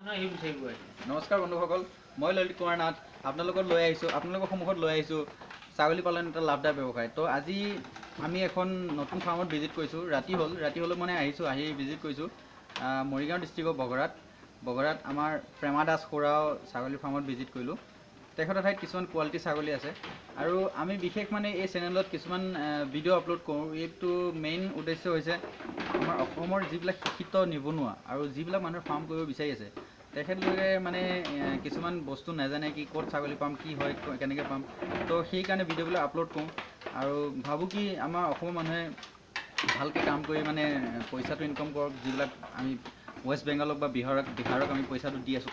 নমস্কাৰ বন্ধুসকল, মই ললিত কুমাৰ নাথ আপোনালোকৰ সন্মুখত লৈ আহিছোঁ ছাগলী পালন এটা লাভদায়ক ব্যৱসায়। তো আজি আমি এখন নতুন ফাৰ্মত ভিজিট কৰিছোঁ। ৰাতি হ'লেও মানে আহি ভিজিট কৰিছোঁ মৰিগাঁও ডিষ্ট্ৰিক্টৰ বগৰাত আমাৰ প্ৰেমা দাস খুৰাও ছাগলী ফাৰ্মত ভিজিট কৰিলোঁ। তেখেতৰ ঠাইত কিছুমান কোৱালিটি ছাগলী আছে আৰু আমি বিশেষ মানে এই চেনেলত কিছুমান ভিডিঅ' আপলোড কৰোঁ। এইটো মেইন উদ্দেশ্য হৈছে আমাৰ অসমৰ যিবিলাক শিক্ষিত নিবনুৱা আৰু যিবিলাক মানুহে ফাৰ্ম কৰিব বিচাৰি আছে, তেখেতলোকে মানে কিছুমান বস্তু নাজানে কি ক'ত ছাগলী পাম, কি হয়, কেনেকৈ পাম। তো সেইকাৰণে ভিডিঅ'বিলাক আপলোড কৰোঁ আৰু ভাবোঁ কি আমাৰ অসমৰ মানুহে ভালকৈ কাম কৰি মানে পইচাটো ইনকাম কৰক। যিবিলাক আমি ৱেষ্ট বেংগলক বা বিহাৰক আমি পইচাটো দি আছোঁ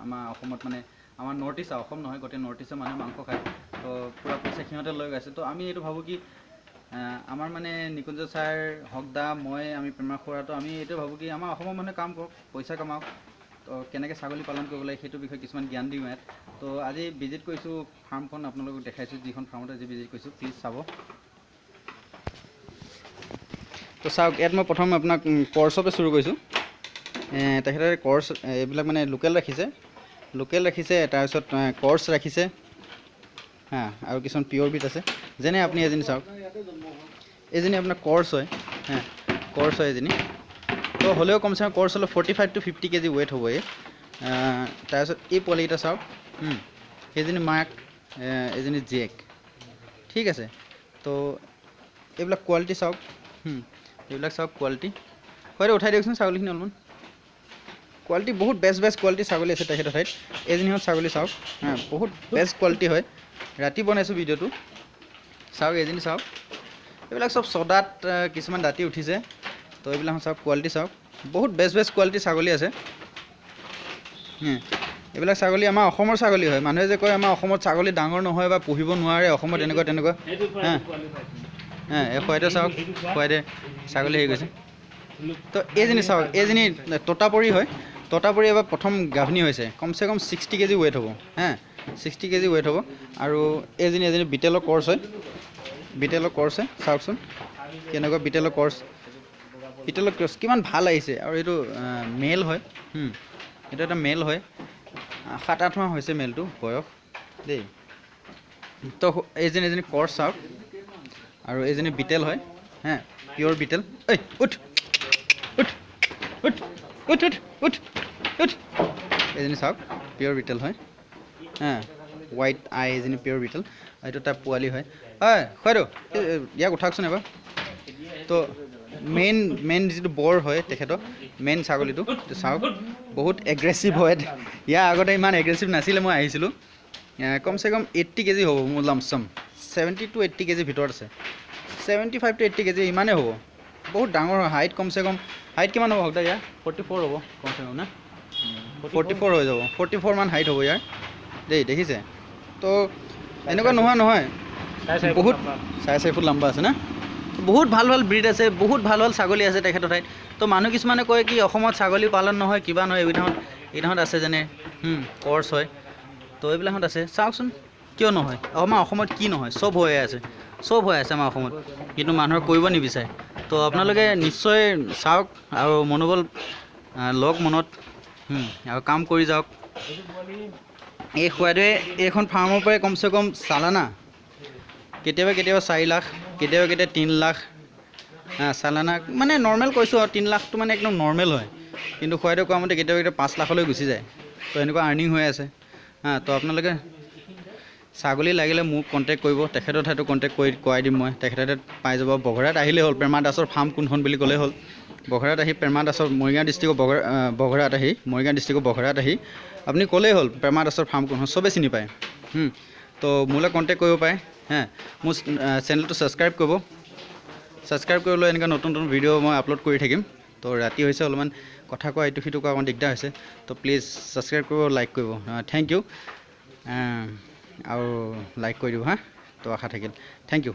আমাৰ অসমত, মানে আমাৰ নৰ্থ ইষ্ট, অসম নহয় গোটেই নৰ্থ ইষ্টৰ মানুহে মাংস খায়, তো পূৰা পইচা সিহঁতে লৈ গৈছে। তো আমি এইটো ভাবোঁ কি আমাৰ মানে নিকুঞ্জ ছাৰ হকদা আমি প্ৰেমা খুৰাটো আমি এইটো ভাবোঁ কি আমাৰ অসমৰ মানুহে কাম কৰক, পইচা কামাওক। তো কেনেকৈ ছাগলী পালন কৰিব লাগে সেইটো বিষয়ে কিছুমান জ্ঞান দিওঁ ইয়াত। তো আজি ভিজিট কৰিছোঁ ফাৰ্মখন, আপোনালোকক দেখাইছোঁ যিখন ফাৰ্মত আজি ভিজিট কৰিছোঁ, প্লিজ চাব। তো চাওক, ইয়াত মই প্ৰথম আপোনাক কৰ্চৰ চুৰু কৰিছোঁ। তেখেতে কৰ্চ এইবিলাক মানে লোকেল ৰাখিছে, তাৰপিছত কৰ্চ ৰাখিছে আৰু কিছুমান পিয়ৰ বিট আছে। যেনে আপুনি এজনী চাওক, এইজনী আপোনাৰ কৰ্চ হয় এজনী। তো হ'লেও কমচে কম কৰ্চ হ'লেও 45 to 50 kg ৱেইট হ'ব এই। তাৰপিছত এই পোৱালিকেইটা চাওক, এইজনী মাক, এজনী জীয়েক, ঠিক আছে। তো এইবিলাক কোৱালিটি চাওক, কোৱালিটি হয়, উঠাই দিয়কচোন ছাগলীখিনি অলপমান। কোৱালিটি বহুত বেষ্ট কোৱালিটি ছাগলী আছে তেখেতৰ ঠাইত। এইজনীহঁত ছাগলী চাওক, বহুত বেষ্ট কোৱালিটি হয়। ৰাতি বনাইছোঁ ভিডিঅ'টো, চাওক এইজনী চাওক। এইবিলাক চব চদাত কিছুমান দাঁতি উঠিছে। তো এইবিলাক চাওক, কোৱালিটি চাওক, বহুত বেষ্ট কোৱালিটি ছাগলী আছে। এইবিলাক ছাগলী আমাৰ অসমৰ ছাগলী হয়। মানুহে যে কয় আমাৰ অসমত ছাগলী ডাঙৰ নহয় বা পুহিব নোৱাৰে অসমত, তেনেকুৱা এই খুৱাইতে চাওক, খুৱাইতে ছাগলী হেৰি গৈছে। তো এইজনী চাওক, এইজনী তোতাপুৰী হয়। তোতাপুৰী এবাৰ প্ৰথম গাভিনী হৈছে, কমচে কম 60 kg ৱেইট হ'ব, 60 kg ৱেইট হ'ব। আৰু এজনী বিটেলৰ কৰ্চ হয়, চাওকচোন কেনেকুৱা বিটেলৰ কৰ্চ কিমান ভাল আহিছে। আৰু এইটো মেল হয়, এইটো এটা মেল হয়, 7-8 মাহ হৈছে মেলটো বয়স দেই। তো এজনী কৰ্চ চাওক, আৰু এইজনী বিটেল হয়, পিয়ৰ বিটেল। এজনী চাওক, পিয়ৰ বিটেল হয়, হোৱাইট আই, এজনী পিয়ৰ বিটেল। এইটো তাৰ পোৱালি হয়। খুৱাইদেউ ইয়াক উঠাওকচোন এবাৰ। তো মেইন যিটো বৰ হয় তেখেতৰ, মেইন ছাগলীটো চাওক, বহুত এগ্ৰেছিভ হয়। ইয়াৰ আগতে ইমান এগ্ৰেছিভ নাছিলে, মই আহিছিলোঁ। কমচে কম 80 kg হ'ব মোৰ লামচাম, 70 to 80 kg ভিতৰত আছে, 75 to 80 kg ইমানেই হ'ব। বহুত ডাঙৰ হয়। হাইট কমচে কম, হাইট কিমান হ'ব হকদা ইয়াৰ? 44 হ'ব কমচে কম, 44 হৈ যাব, 44 মান হাইট হ'ব ইয়াৰ দেই, দেখিছে? তো এনেকুৱা নহয়, বহুত 4.5 ফুট লম্বা আছে না। বহুত ভাল ব্ৰীড আছে, বহুত ভাল ছাগলী আছে তেখেতৰ ঠাইত। তো মানুহ কিছুমানে কয় কি অসমত ছাগলী পালন নহয়, কিবা নহয়। এইদিনাখন আছে যেনে কৰ্চ হয়, তো এইবিলাকত আছে। চাওকচোন কিয় নহয়, আমাৰ অসমত কি নহয়, চব হৈ আছে আমাৰ অসমত, কিন্তু মানুহে কৰিব নিবিচাৰে। তো আপোনালোকে নিশ্চয় চাওক আৰু মনোবল লওক মনত, আৰু কাম কৰি যাওক। এই খুৱাইদেৱে এইখন ফাৰ্মৰ পৰাই কমচে কম চালানা কেতিয়াবা 4 লাখ, কেতিয়াবা 3 লাখ চালানা, মানে নৰ্মেল কৈছোঁ আৰু 3 লাখটো মানে একদম নৰ্মেল হয়। কিন্তু খুৱাইদেউ কোৱা মতে কেতিয়াবা 5 লাখলৈ গুচি যায়। তো এনেকুৱা আৰ্নিং হৈ আছে। তো আপোনালোকে ছাগলী লাগিলে মোক কণ্টেক্ট কৰিব, তেখেতৰ ঠাইতো কণ্টেক্ট কৰাই দিম মই। তেখেতৰ ঠাইত পাই যাব। বগৰাত আহিলেই হ'ল, প্ৰেমা দাসৰ ফাৰ্ম কোনখন বুলি ক'লেই হ'ল। বগৰাত আহি প্ৰেমা দাসৰ মৰিগাঁও ডিষ্ট্ৰিক্টৰ বগৰাত আহি আপুনি ক'লেই হ'ল প্ৰেমা দাসৰ ফাৰ্ম কোনখন, চবেই চিনি পায়। তো মোলৈ কণ্টেক্ট কৰিব পাৰে। মোৰ চেনেলটো ছাবস্ক্ৰাইব কৰি লৈ এনেকৈ নতুন ভিডিঅ' মই আপলোড কৰি থাকিম। তো ৰাতি হৈছে, অলপমান কথা কোৱা ইটো সিটো কোৱা অকণ দিগদাৰ হৈছে। তো প্লিজ ছাবস্ক্ৰাইব কৰিব, লাইক কৰিব। থেংক ইউ, আৰু লাইক কৰি দিব তো আশা থাকিল। Thank U.